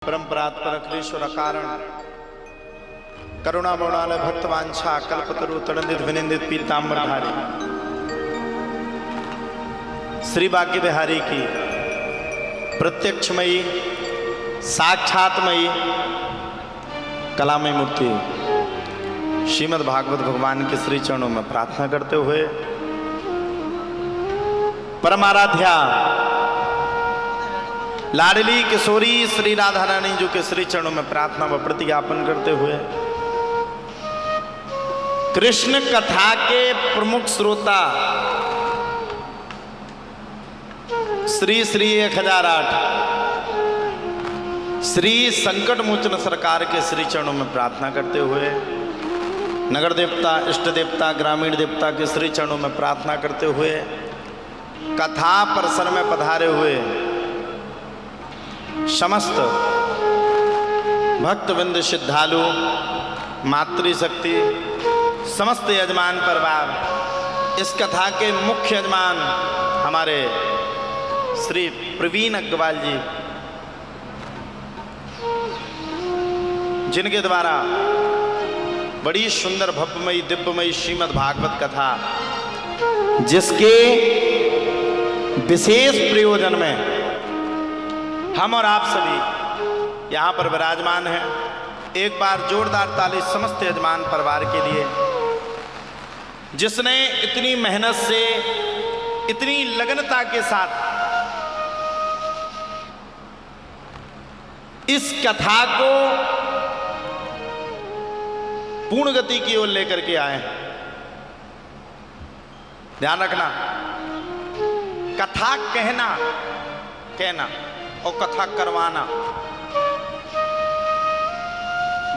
परंपरात्पर अखिलेश्वर कारण करुणा मौणालय भक्तवांछा कल्पतरु तड़ंदित विनिंदित पीताम्बरधारी श्री बांके बिहारी की प्रत्यक्षमयी साक्षातमयी कलामय मूर्ति श्रीमद् भागवत भगवान के श्री चरणों में प्रार्थना करते हुए परमाराध्या लाडली किशोरी श्री राधा रानी जी के श्री चरणों में प्रार्थना व प्रतिज्ञापन करते हुए कृष्ण कथा के प्रमुख श्रोता श्री 1008 श्री संकट मोचन सरकार के श्री चरणों में प्रार्थना करते हुए नगर देवता इष्ट देवता ग्रामीण देवता के श्री चरणों में प्रार्थना करते हुए कथा परिसर में पधारे हुए समस्त भक्तवृंद श्रद्धालु मातृशक्ति समस्त यजमान परिवार इस कथा के मुख्य यजमान हमारे श्री प्रवीण अग्रवाल जी जिनके द्वारा बड़ी सुंदर भव्यमयी दिव्यमयी श्रीमद् भागवत कथा जिसके विशेष प्रयोजन में हम और आप सभी यहाँ पर विराजमान हैं। एक बार जोरदार ताली समस्त यजमान परिवार के लिए जिसने इतनी मेहनत से इतनी लगनता के साथ इस कथा को पूर्ण गति की ओर लेकर के आए हैं। ध्यान रखना, कथा कहना और कथा करवाना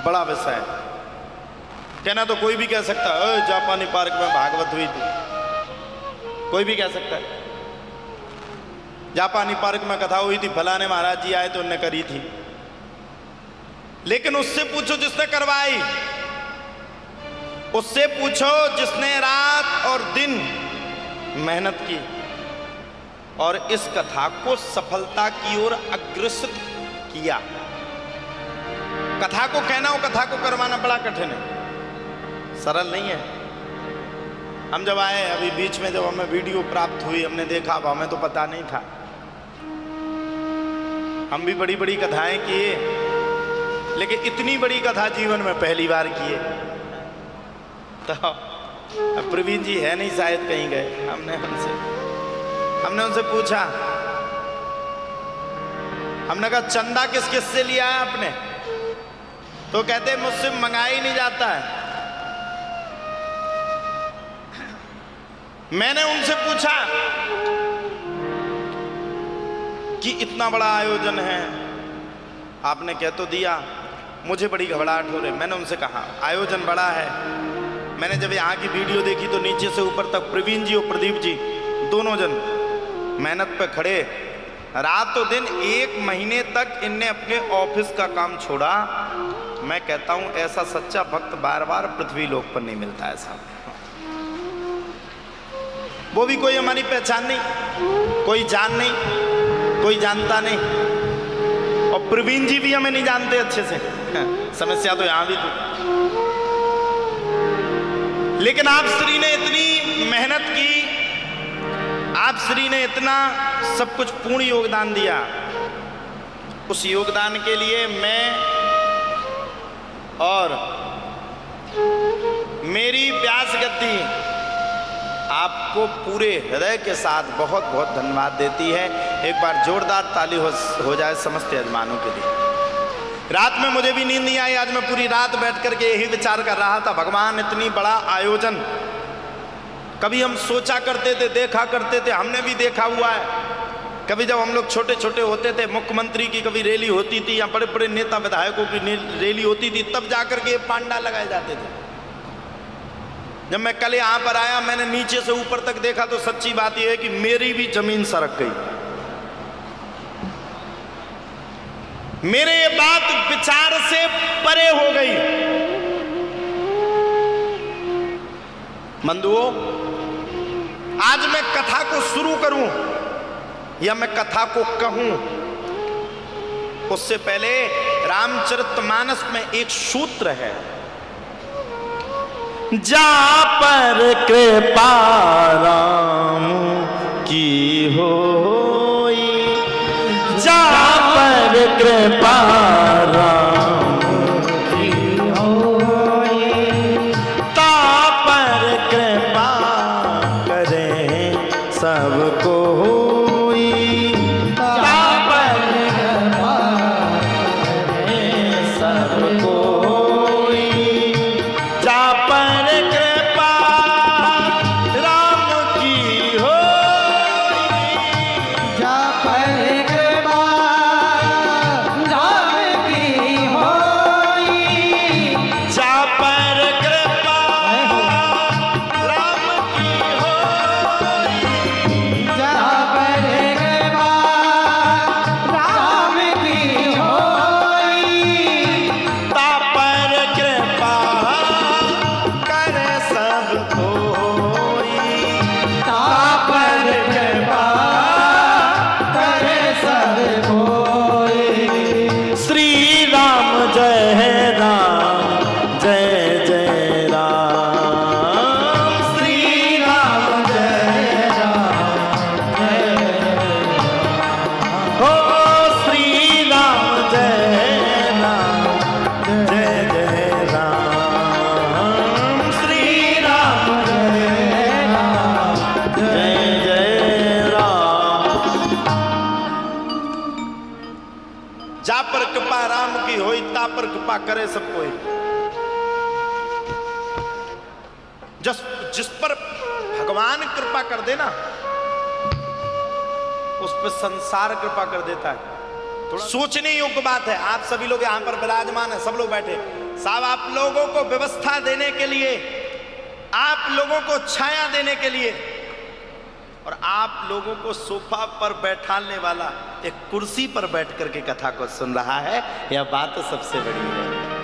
बड़ा विषय है। कहना तो कोई भी कह सकता है, जापानी पार्क में भागवत हुई थी, कोई भी कह सकता है। जापानी पार्क में कथा हुई थी, फलाने महाराज जी आए तो उनने करी थी। लेकिन उससे पूछो जिसने करवाई, उससे पूछो जिसने रात और दिन मेहनत की और इस कथा को सफलता की ओर अग्रसर किया। कथा को कहना और कथा को करवाना बड़ा कठिन है, सरल नहीं है। हम जब आए अभी बीच में जब हमें वीडियो प्राप्त हुई, हमने देखा, अब हमें तो पता नहीं था। हम भी बड़ी बड़ी कथाएं किए, लेकिन इतनी बड़ी कथा जीवन में पहली बार किए। तो प्रवीण जी है नहीं, शायद कहीं गए। हमने उनसे पूछा, हमने कहा चंदा किस किस से लिया है आपने? तो कहते मुझसे मंगाया ही नहीं जाता है। मैंने उनसे पूछा कि इतना बड़ा आयोजन है, आपने कह तो दिया, मुझे बड़ी घबराहट हो रही। मैंने उनसे कहा आयोजन बड़ा है। मैंने जब यहाँ की वीडियो देखी तो नीचे से ऊपर तक प्रवीण जी और प्रदीप जी दोनों जन मेहनत पे खड़े, रातों दिन 1 महीने तक इनने अपने ऑफिस का काम छोड़ा। मैं कहता हूं ऐसा सच्चा भक्त बार बार पृथ्वी लोक पर नहीं मिलता है साहब। वो भी कोई हमारी पहचान नहीं, कोई जान नहीं, कोई जानता नहीं। और प्रवीण जी भी हमें नहीं जानते अच्छे से। समस्या तो यहां भी थी। लेकिन आप श्री ने इतनी मेहनत की, आप श्री ने इतना सब कुछ पूर्ण योगदान दिया। उस योगदान के लिए मैं और मेरी व्यास गद्दी आपको पूरे हृदय के साथ बहुत बहुत धन्यवाद देती है। एक बार जोरदार ताली हो जाए समस्त यजमानों के लिए। रात में मुझे भी नींद नहीं आई। आज मैं पूरी रात बैठ करके यही विचार कर रहा था, भगवान इतनी बड़ा आयोजन कभी हम सोचा करते थे, देखा करते थे, हमने भी देखा हुआ है। कभी जब हम लोग छोटे छोटे होते थे, मुख्यमंत्री की कभी रैली होती थी या बड़े बड़े नेता विधायकों की रैली होती थी, तब जाकर के पांडा लगाए जाते थे। जब मैं कल यहाँ पर आया, मैंने नीचे से ऊपर तक देखा तो सच्ची बात यह है कि मेरी भी जमीन सरक गई। मेरे ये बात विचार से परे हो गई। बंधुओं, आज मैं कथा को शुरू करूं या मैं कथा को कहूं, उससे पहले रामचरितमानस में एक सूत्र है, जा पर कृपा राम की होई, जा पर कृपा राम की होई, ता पर कृपा करे सबको होई, ता पर कृपा करे सबको होई, जा पर कृपा राम की होई, जा पर कृपा राम की होई, जा पर कृपा राम की होई, जा पर कृपा राम की होई, ता पर कृपा करे सब कोई, ता पर कृपा करे सब कोई। श्री राम जय राम जय जय राम, श्री राम जय हो, श्री राम जय राम जय जय राम, श्री राम जय जय राम। जा पर कृपा राम की होई, ता पर कृपा करे सब कोई। जिस पर भगवान कृपा कर देना उस पर संसार कृपा कर देता है। थोड़ा सोचने योग्य बात है। आप सभी लोग यहां पर विराजमान हैं, सब लोग बैठे साहब, आप लोगों को व्यवस्था देने के लिए, आप लोगों को छाया देने के लिए और आप लोगों को सोफा पर बैठाने वाला एक कुर्सी पर बैठ करके कथा को सुन रहा है, यह बात सबसे बड़ी है।